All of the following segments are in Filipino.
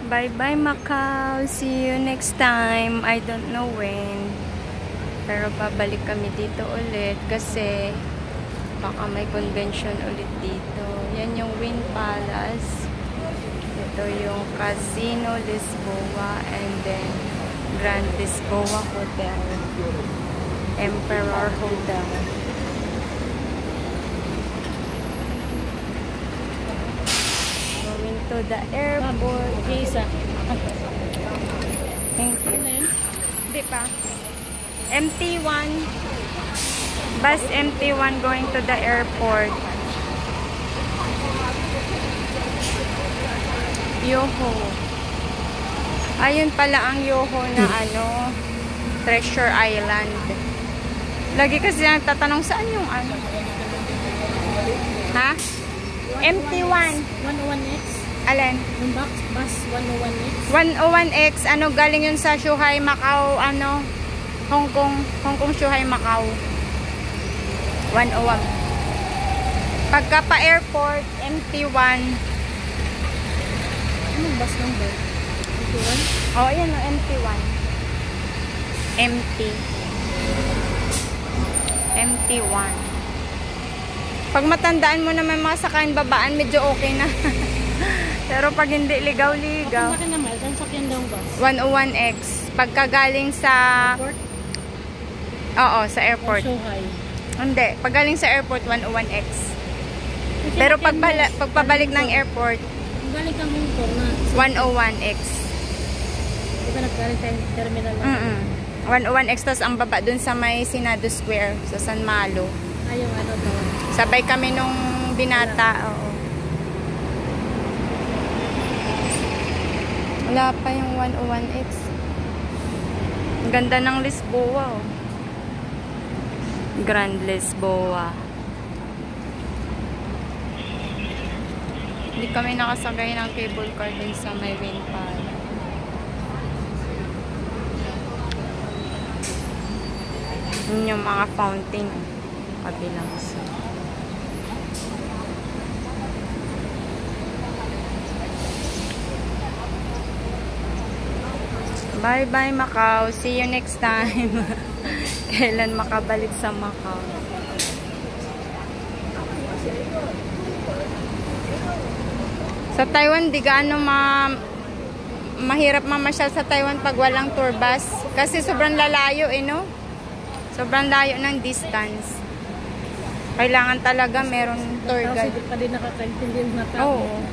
Bye-bye Macau. See you next time. I don't know when. Pero babalik kami dito ulit kasi baka may convention ulit dito. Yan yung Wynn Palace. Ito yung Casino Lisboa and then Grand Lisboa Hotel. Emperor Hotel. Going to the airport. Thank you. Hindi pa. MT1. Bus MT1 going to the airport. Yoho. Ayun pala ang Yoho na ano, Treasure Island. Lagi kasi nagtatanong saan yung ano. Ha? MT1. 101X. Alin? Yung bus 101X. 101X. Ano, galing yun sa Zhuhai, Macau, ano, Hong Kong, Zhuhai, Macau. 101. Pagka pa airport, MT1. Anong bus number? MT1? Oh, ayan o, MT1. MT1. Pag matandaan mo naman mga sakayan babaan, medyo okay na. Pero pag hindi ligaw-ligaw. Bakit naman? Saan sakyan daw ang bus? 101X. Pagka galing sa... Airport? Oo, sa airport. Zhuhai. Hindi. Pag galing sa airport, 101X. Pero pagpabalik ng airport, Kung galing kang Hong Kong na. 101X. Di ba naggaling tayong terminal na? 101X, tas ang baba dun sa may Senado Square, sa San Malo. Ay, yung ano daw. Sabay kami nung binata. Oo. Wala pa yung 101X. Ang ganda ng Lisboa. Oh. Grand Lisboa. Hindi kami nakasagay ng cable car din sa may Wynn Palace. Yun yung mga fountain. Kabilang sa. Bye-bye Macau. See you next time. Kailan makabalik sa Macau. Sa Taiwan, di gaano mahirap mamasyal sa Taiwan pag walang tour bus. Kasi sobrang lalayo no? Sobrang layo ng distance. Kailangan talaga meron tour guide. Kasi di pa din nakakaintindi ng mga tao. Oo.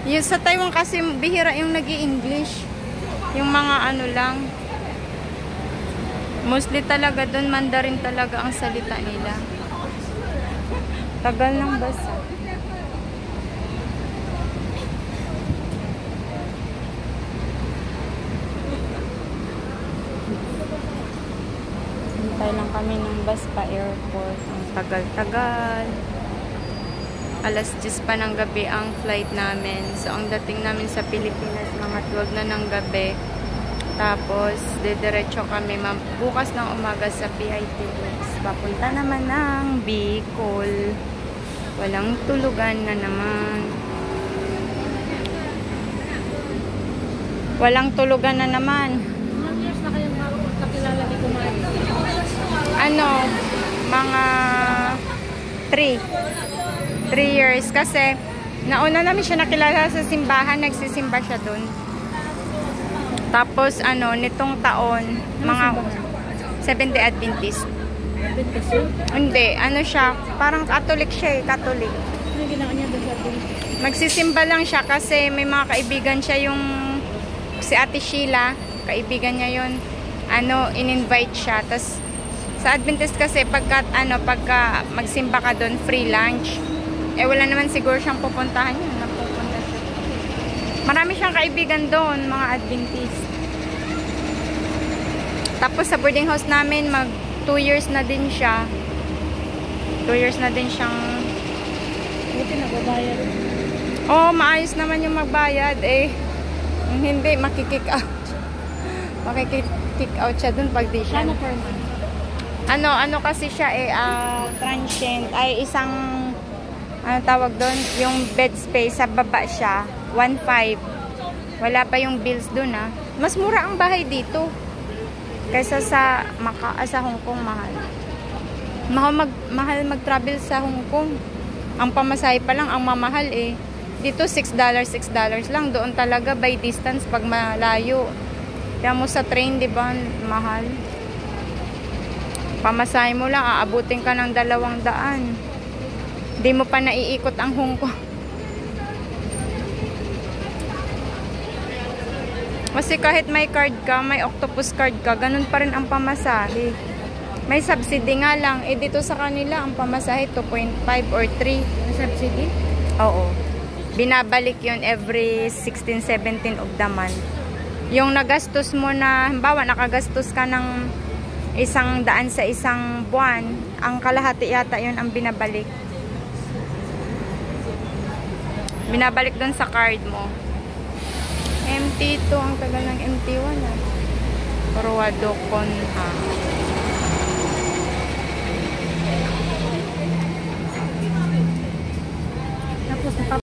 Yung sa Taiwan kasi bihira yung nag-i-English. Yung mga ano lang. Mostly talaga doon Mandarin talaga ang salita nila. Tagal ng basa. Hintay lang kami ng bus pa airport. Ang tagal-tagal. Alas 10 pa ng gabi ang flight namin. So, ang dating namin sa Pilipinas, mga 12 na ng gabi. Tapos, didiretso kami bukas ng umaga sa PITX. Papunta naman ng Bicol. Walang tulugan na naman. Walang tulugan na naman. Ilang years na kayong kakilala ni Kumari? Ano, mga 3 years kasi nauna namin siya nakilala sa simbahan, nagsisimba siya dun. Tapos ano, nitong taon, mga Seventh-day Adventist. Adventist yun? Hindi, ano siya, parang Catholic siya Catholic. Ano yung ginawa niya doon sa Adventist? Magsisimba lang siya kasi may mga kaibigan siya yung si Ate Sheila, kaibigan niya yun. Ano, in-invite siya. Tapos sa Adventist kasi pagka magsimba ka doon, free lunch. Wala naman siguro siyang pupuntahan yun. Napupunta siya. Marami siyang kaibigan doon, mga Adventist. Tapos sa boarding house namin, 2 years na din siya. 2 years na din siyang... Buti nagbabayad. Oh, maayos naman yung magbayad. Hindi, makikick out. Makikick out siya doon pag di siya. Ano per month? Ano kasi siya transient. Ay, isang ano tawag doon, yung bed space sa baba siya, 1.5. Wala pa yung bills dun ah. Mas mura ang bahay dito. Kaysa sa sa Hong Kong, mahal. Mahal mag-travel sa Hong Kong. Ang pamasahe pa lang, ang mamahal eh. Dito, $6 lang. Doon talaga by distance pag malayo. Kaya mo sa train, di ba, mahal. Pamasahe mo lang, aabutin ka ng 200. Di mo pa naiikot ang Hong Kong. Kasi kahit may card ka, may octopus card ka, ganun pa rin ang pamasahe. May subsidy nga lang. Eh, dito sa kanila, ang pamasahe 2.5 or 3. May subsidy? Oo. Binabalik yon every 16, 17 of the month. Yung nagastos mo na, halimbawa, nakagastos ka ng 100 sa isang buwan, ang kalahati yata yon ang binabalik. Binabalik dun sa card mo. MT2, ang tagal ng MT1 ah. Forward Con ha.